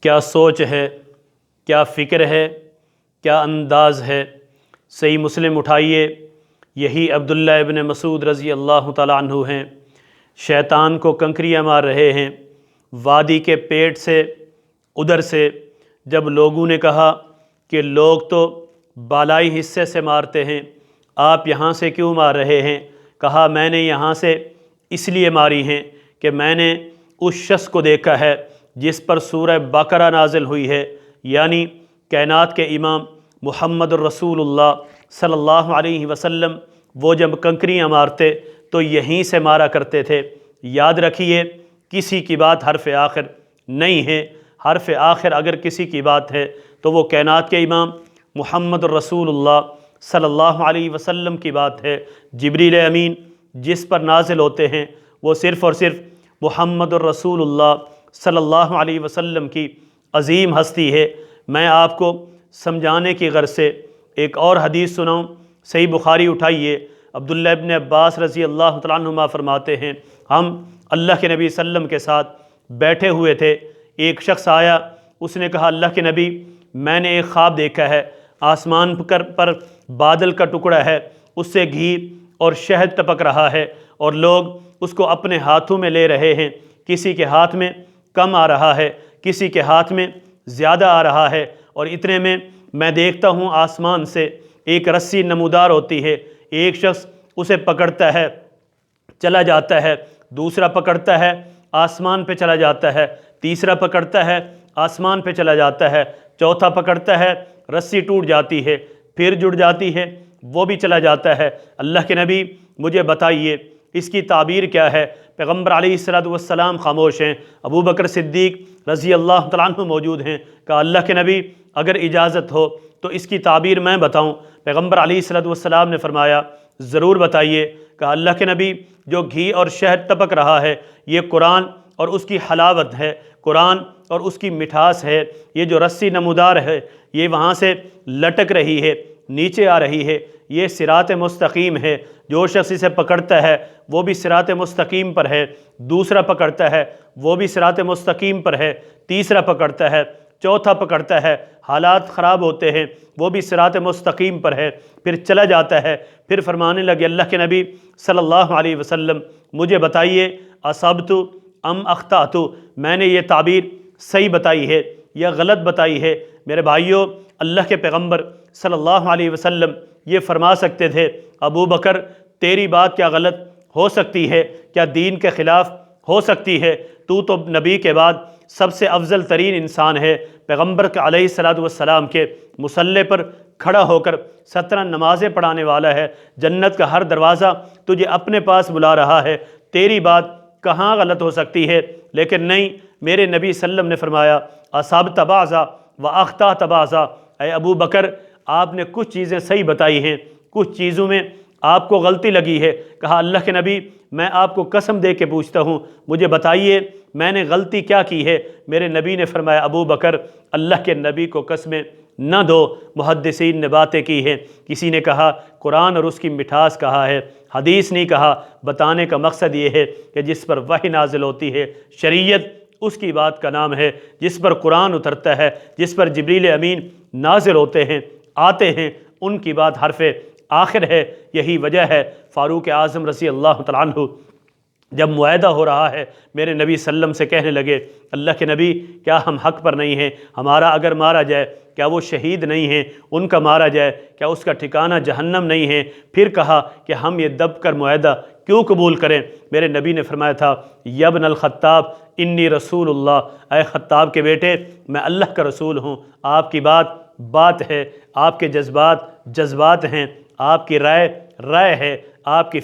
کیا سوچ ہے، کیا فکر ہے، کیا انداز ہے۔ صحیح مسلم اٹھائیے، یہی عبداللہ ابن مسعود رضی اللہ تعالیٰ عنہ ہیں۔ شیطان کو کنکریاں مار رہے ہیں وادی کے پیٹ سے، ادھر سے جب لوگوں نے کہا کہ لوگ تو بالائی حصے سے مارتے ہیں، آپ یہاں سے کیوں مار رہے ہیں؟ کہا میں نے یہاں سے اس لیے ماری ہیں کہ میں نے اس شخص کو دیکھا ہے جس پر سورہ بقرہ نازل ہوئی ہے، یعنی کائنات کے امام محمد الرسول اللہ صلی اللہ علیہ وسلم۔ وہ جب کنکریاں مارتے تو یہیں سے مارا کرتے تھے۔ یاد رکھیے، کسی کی بات حرف آخر نہیں ہے۔ حرف آخر اگر کسی کی بات ہے تو وہ کائنات کے امام محمد الرسول اللہ صلی اللہ علیہ وسلم کی بات ہے۔ جبریل امین جس پر نازل ہوتے ہیں وہ صرف اور صرف محمد الرسول اللہ صلی اللہ علیہ وسلم کی عظیم ہستی ہے۔ میں آپ کو سمجھانے کی غرض سے ایک اور حدیث سناؤں۔ صحیح بخاری اٹھائیے، عبداللہ ابن عباس رضی اللہ تعالیٰ عنہما فرماتے ہیں، ہم اللہ کے نبی صلی اللہ علیہ وسلم کے ساتھ بیٹھے ہوئے تھے، ایک شخص آیا، اس نے کہا اللہ کے نبی میں نے ایک خواب دیکھا ہے، آسمان پر بادل کا ٹکڑا ہے، اس سے گھی اور شہد ٹپک رہا ہے اور لوگ اس کو اپنے ہاتھوں میں لے رہے ہیں، کسی کے ہاتھ میں کم آ رہا ہے، کسی کے ہاتھ میں زیادہ آ رہا ہے، اور اتنے میں دیکھتا ہوں آسمان سے ایک رسی نمودار ہوتی ہے، ایک شخص اسے پکڑتا ہے چلا جاتا ہے، دوسرا پکڑتا ہے آسمان پہ چلا جاتا ہے، تیسرا پکڑتا ہے آسمان پہ چلا جاتا ہے، چوتھا پکڑتا ہے رسی ٹوٹ جاتی ہے، پھر جڑ جاتی ہے، وہ بھی چلا جاتا ہے۔ اللہ کے نبی مجھے بتائیے اس کی تعبیر کیا ہے؟ پیغمبر علیہ السلام خاموش ہیں، ابو بکر صدیق رضی اللہ تعالیٰ عنہ موجود ہیں۔ کہا اللہ کے نبی اگر اجازت ہو تو اس کی تعبیر میں بتاؤں؟ پیغمبر علیہ السلام نے فرمایا ضرور بتائیے۔ کہا اللہ کے نبی جو گھی اور شہد ٹپک رہا ہے یہ قرآن اور اس کی حلاوت ہے، قرآن اور اس کی مٹھاس ہے۔ یہ جو رسی نمودار ہے یہ وہاں سے لٹک رہی ہے، نیچے آ رہی ہے، یہ صراط مستقیم ہے، جو شخص اسے پکڑتا ہے وہ بھی صراط مستقیم پر ہے، دوسرا پکڑتا ہے وہ بھی صراط مستقیم پر ہے، تیسرا پکڑتا ہے، چوتھا پکڑتا ہے، حالات خراب ہوتے ہیں وہ بھی صراط مستقیم پر ہے، پھر چلا جاتا ہے۔ پھر فرمانے لگے اللہ کے نبی صلی اللہ علیہ وسلم مجھے بتائیے اصبت ام اخطأت، میں نے یہ تعبیر صحیح بتائی ہے یا غلط بتائی ہے؟ میرے بھائیوں، اللہ کے پیغمبر صلی اللہ علیہ وسلم یہ فرما سکتے تھے ابو بکر تیری بات کیا غلط ہو سکتی ہے، کیا دین کے خلاف ہو سکتی ہے؟ تو نبی کے بعد سب سے افضل ترین انسان ہے، پیغمبر کے علیہ السلام کے مصلی پر کھڑا ہو کر 17 نمازیں پڑھانے والا ہے، جنت کا ہر دروازہ تجھے اپنے پاس بلا رہا ہے، تیری بات کہاں غلط ہو سکتی ہے؟ لیکن نہیں، میرے نبی صلی اللہ علیہ وسلم نے فرمایا اصابت بعضا واخطأت بعضا، اے ابو بکر آپ نے کچھ چیزیں صحیح بتائی ہیں، کچھ چیزوں میں آپ کو غلطی لگی ہے۔ کہا اللہ کے نبی میں آپ کو قسم دے کے پوچھتا ہوں مجھے بتائیے میں نے غلطی کیا کی ہے؟ میرے نبی نے فرمایا ابو بکر اللہ کے نبی کو قسمیں نہ دو، محدثین نے باتیں کی ہیں، کسی نے کہا قرآن اور اس کی مٹھاس کہا ہے، حدیث نہیں کہا۔ بتانے کا مقصد یہ ہے کہ جس پر وحی نازل ہوتی ہے، شریعت اس کی بات کا نام ہے، جس پر قرآن اترتا ہے، جس پر جبریل امین نازل ہوتے ہیں، آتے ہیں، ان کی بات حرف آخر ہے۔ یہی وجہ ہے فاروق اعظم رضی اللہ تعالیٰ عنہ جب معاہدہ ہو رہا ہے میرے نبی صلی اللہ علیہ وسلم سے کہنے لگے اللہ کے نبی کیا ہم حق پر نہیں ہیں؟ ہمارا اگر مارا جائے کیا وہ شہید نہیں ہیں؟ ان کا مارا جائے کیا اس کا ٹھکانہ جہنم نہیں ہے؟ پھر کہا کہ ہم یہ دب کر معاہدہ کیوں قبول کریں؟ میرے نبی نے فرمایا تھا یا ابن الخطاب انی رسول اللہ، اے خطاب کے بیٹے میں اللہ کا رسول ہوں۔ آپ کی بات ہے، آپ کے جذبات ہیں، آپ کی رائے ہے، آپ کی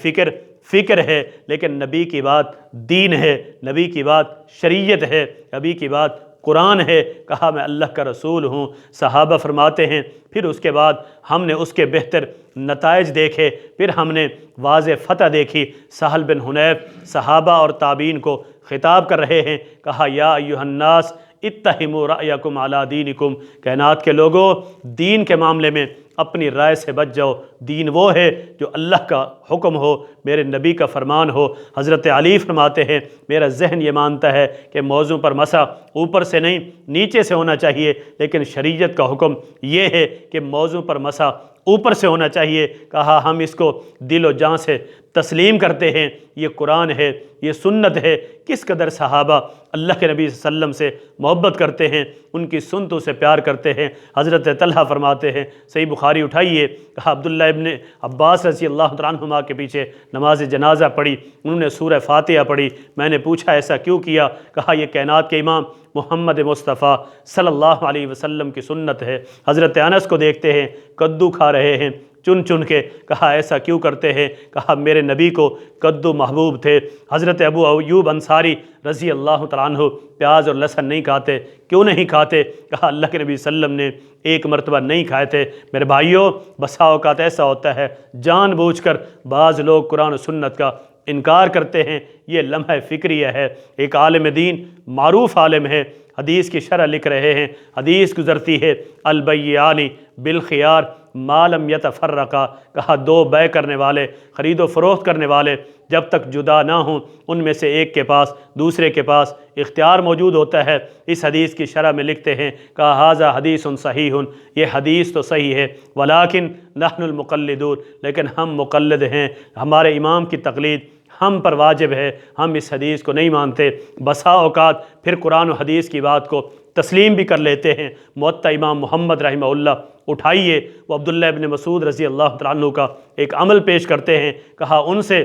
فکر ہے، لیکن نبی کی بات دین ہے، نبی کی بات شریعت ہے، نبی کی بات قرآن ہے۔ کہا میں اللہ کا رسول ہوں۔ صحابہ فرماتے ہیں پھر اس کے بعد ہم نے اس کے بہتر نتائج دیکھے، پھر ہم نے واضح فتح دیکھی۔ سہل بن حنیف صحابہ اور تابعین کو خطاب کر رہے ہیں، کہا یا ایھا الناس اتہموا رأیکم علی دینکم، کائنات کے لوگوں دین کے معاملے میں اپنی رائے سے بچ جاؤ۔ دین وہ ہے جو اللہ کا حکم ہو، میرے نبی کا فرمان ہو۔ حضرت علی فرماتے ہیں میرا ذہن یہ مانتا ہے کہ موضوع پر مسح اوپر سے نہیں نیچے سے ہونا چاہیے، لیکن شریعت کا حکم یہ ہے کہ موضوع پر مسح اوپر سے ہونا چاہیے۔ کہا ہم اس کو دل و جان سے تسلیم کرتے ہیں، یہ قرآن ہے، یہ سنت ہے۔ کس قدر صحابہ اللہ کے نبی صلی اللہ علیہ وسلم سے محبت کرتے ہیں، ان کی سنتوں سے پیار کرتے ہیں۔ حضرت طلحہ فرماتے ہیں، صحیح بخاری اٹھائیے، کہا عبداللہ ابن عباس رضی اللہ تعالیٰ عنہما کے پیچھے نماز جنازہ پڑھی، انہوں نے سورہ فاتحہ پڑھی۔ میں نے پوچھا ایسا کیوں کیا؟ کہا یہ کائنات کے امام محمد مصطفیٰ صلی اللہ علیہ وسلم کی سنت ہے۔ حضرت انس کو دیکھتے ہیں کدو کھا رہے ہیں چن چن کے، کہا ایسا کیوں کرتے ہیں؟ کہا میرے نبی کو کدو محبوب تھے۔ حضرت ابو ایوب انصاری رضی اللہ تعالیٰ عنہ پیاز اور لہسن نہیں کھاتے، کیوں نہیں کھاتے؟ کہا اللہ کے نبی صلی اللہ علیہ وسلم نے ایک مرتبہ نہیں کھائے تھے۔ میرے بھائیوں، بسا اوقات ایسا ہوتا ہے جان بوجھ کر بعض لوگ قرآن و سنت کا انکار کرتے ہیں، یہ لمحہ فکریہ ہے۔ ایک عالم دین، معروف عالم ہے، حدیث کی شرح لکھ رہے ہیں، حدیث گزرتی ہے البیعان بالخیار ما لم یتفرقا، کہا دو بیع کرنے والے، خرید و فروخت کرنے والے جب تک جدا نہ ہوں، ان میں سے ایک کے پاس دوسرے کے پاس اختیار موجود ہوتا ہے۔ اس حدیث کی شرح میں لکھتے ہیں، کہا ھذا حدیث صحیح، یہ حدیث تو صحیح ہے، ولیکن نحن المقلدون، لیکن ہم مقلد ہیں، ہمارے امام کی تقلید ہم پر واجب ہے، ہم اس حدیث کو نہیں مانتے۔ بسا اوقات پھر قرآن و حدیث کی بات کو تسلیم بھی کر لیتے ہیں۔ موطا امام محمد رحمہ اللہ اٹھائیے، وہ عبداللہ ابن مسعود رضی اللہ تعالیٰ عنہ کا ایک عمل پیش کرتے ہیں۔ کہا ان سے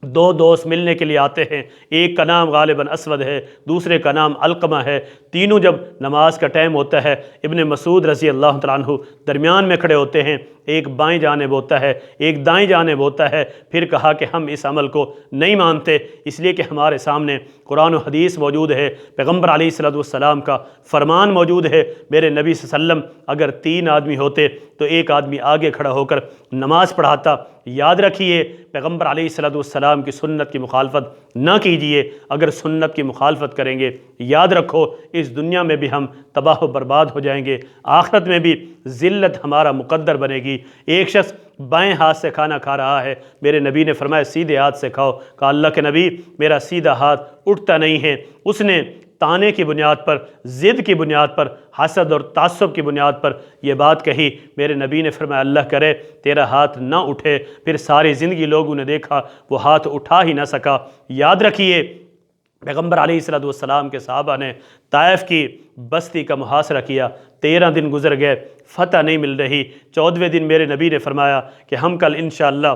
دو دوست ملنے کے لیے آتے ہیں، ایک کا نام غالباً اسود ہے، دوسرے کا نام علقمہ ہے۔ تینوں جب نماز کا ٹائم ہوتا ہے، ابن مسعود رضی اللہ تعالیٰ عنہ درمیان میں کھڑے ہوتے ہیں، ایک بائیں جانب ہوتا ہے، ایک دائیں جانب ہوتا ہے۔ پھر کہا کہ ہم اس عمل کو نہیں مانتے، اس لیے کہ ہمارے سامنے قرآن و حدیث موجود ہے، پیغمبر علیہ الصلوۃ والسلام کا فرمان موجود ہے۔ میرے نبی صلی اللہ علیہ وسلم اگر 3 آدمی ہوتے تو ایک آدمی آگے کھڑا ہو کر نماز پڑھاتا۔ یاد رکھیے، پیغمبر علیہ الصلوۃ والسلام کی سنت کی مخالفت نہ کیجیے۔ اگر سنت کی مخالفت کریں گے، یاد رکھو اس دنیا میں بھی ہم تباہ و برباد ہو جائیں گے، آخرت میں بھی ذلت ہمارا مقدر بنے گی۔ ایک شخص بائیں ہاتھ سے کھانا کھا رہا ہے، میرے نبی نے فرمایا سیدھے ہاتھ سے کھاؤ۔ کہا اللہ کے نبی میرا سیدھا ہاتھ اٹھتا نہیں ہے۔ اس نے تانے کی بنیاد پر، ضد کی بنیاد پر، حسد اور تعصب کی بنیاد پر یہ بات کہی۔ میرے نبی نے فرمایا اللہ کرے تیرا ہاتھ نہ اٹھے۔ پھر ساری زندگی لوگوں نے دیکھا وہ ہاتھ اٹھا ہی نہ سکا۔ یاد رکھیے، پیغمبر علیہ الصلوۃ والسلام کے صحابہ نے طائف کی بستی کا محاصرہ کیا، 13 دن گزر گئے، فتح نہیں مل رہی۔ 14ویں دن میرے نبی نے فرمایا کہ ہم کل انشاءاللہ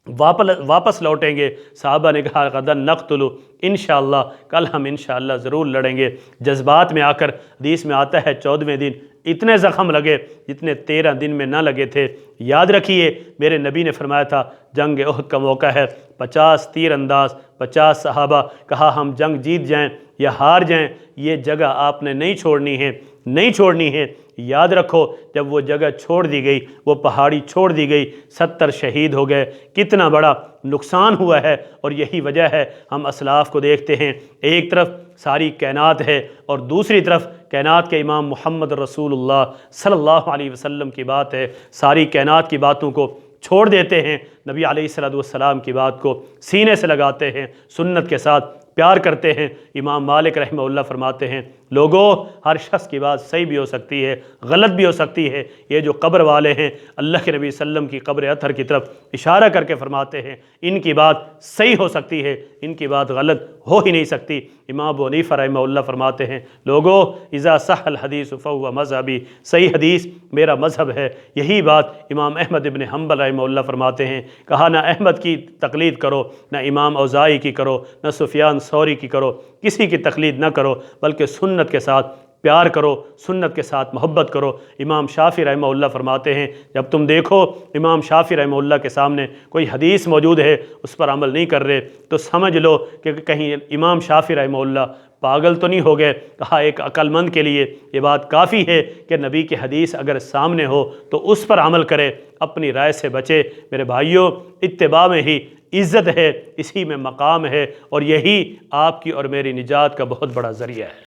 واپس لوٹیں گے۔ صحابہ نے کہا غداً نقتل، انشاءاللہ کل ہم انشاءاللہ ضرور لڑیں گے۔ جذبات میں آ کر حدیث میں آتا ہے 14ویں دن اتنے زخم لگے جتنے 13 دن میں نہ لگے تھے۔ یاد رکھیے، میرے نبی نے فرمایا تھا جنگ احد کا موقع ہے، 50 تیر انداز، 50 صحابہ، کہا ہم جنگ جیت جائیں یا ہار جائیں، یہ جگہ آپ نے نہیں چھوڑنی ہے، نہیں چھوڑنی ہے۔ یاد رکھو جب وہ جگہ چھوڑ دی گئی، وہ پہاڑی چھوڑ دی گئی، 70 شہید ہو گئے، کتنا بڑا نقصان ہوا ہے۔ اور یہی وجہ ہے ہم اسلاف کو دیکھتے ہیں، ایک طرف ساری کائنات ہے اور دوسری طرف کائنات کے امام محمد رسول اللہ صلی اللہ علیہ وسلم کی بات ہے۔ ساری کائنات کی باتوں کو چھوڑ دیتے ہیں، نبی علیہ الصلوۃ والسلام کی بات کو سینے سے لگاتے ہیں، سنت کے ساتھ پیار کرتے ہیں۔ امام مالک رحمہ اللہ فرماتے ہیں لوگوں، ہر شخص کی بات صحیح بھی ہو سکتی ہے، غلط بھی ہو سکتی ہے۔ یہ جو قبر والے ہیں، اللہ کے نبی صلی اللہ علیہ وسلم کی قبر اطہر کی طرف اشارہ کر کے فرماتے ہیں ان کی بات صحیح ہو سکتی ہے، ان کی بات غلط ہو ہی نہیں سکتی۔ امام ابو حنیفہ رحمہ اللہ فرماتے ہیں لوگوں اذا صح الحدیث فہو مذہبی، صحیح حدیث میرا مذہب ہے۔ یہی بات امام احمد ابن حنبل رحمہ اللہ فرماتے ہیں، کہا نہ احمد کی تقلید کرو، نہ امام اوزاعی کی کرو، نہ سفیان ثوری کی کرو، کسی کی تقلید نہ کرو، بلکہ سنت کے ساتھ پیار کرو، سنت کے ساتھ محبت کرو۔ امام شافعی رحمہ اللہ فرماتے ہیں جب تم دیکھو امام شافعی رحمہ اللہ کے سامنے کوئی حدیث موجود ہے اس پر عمل نہیں کر رہے تو سمجھ لو کہ کہیں امام شافعی رحمہ اللہ پاگل تو نہیں ہو گئے۔ کہا ایک عقل مند کے لیے یہ بات کافی ہے کہ نبی کی حدیث اگر سامنے ہو تو اس پر عمل کرے، اپنی رائے سے بچے۔ میرے بھائیوں، اتباع میں ہی عزت ہے، اسی میں مقام ہے، اور یہی آپ کی اور میری نجات کا بہت بڑا ذریعہ ہے۔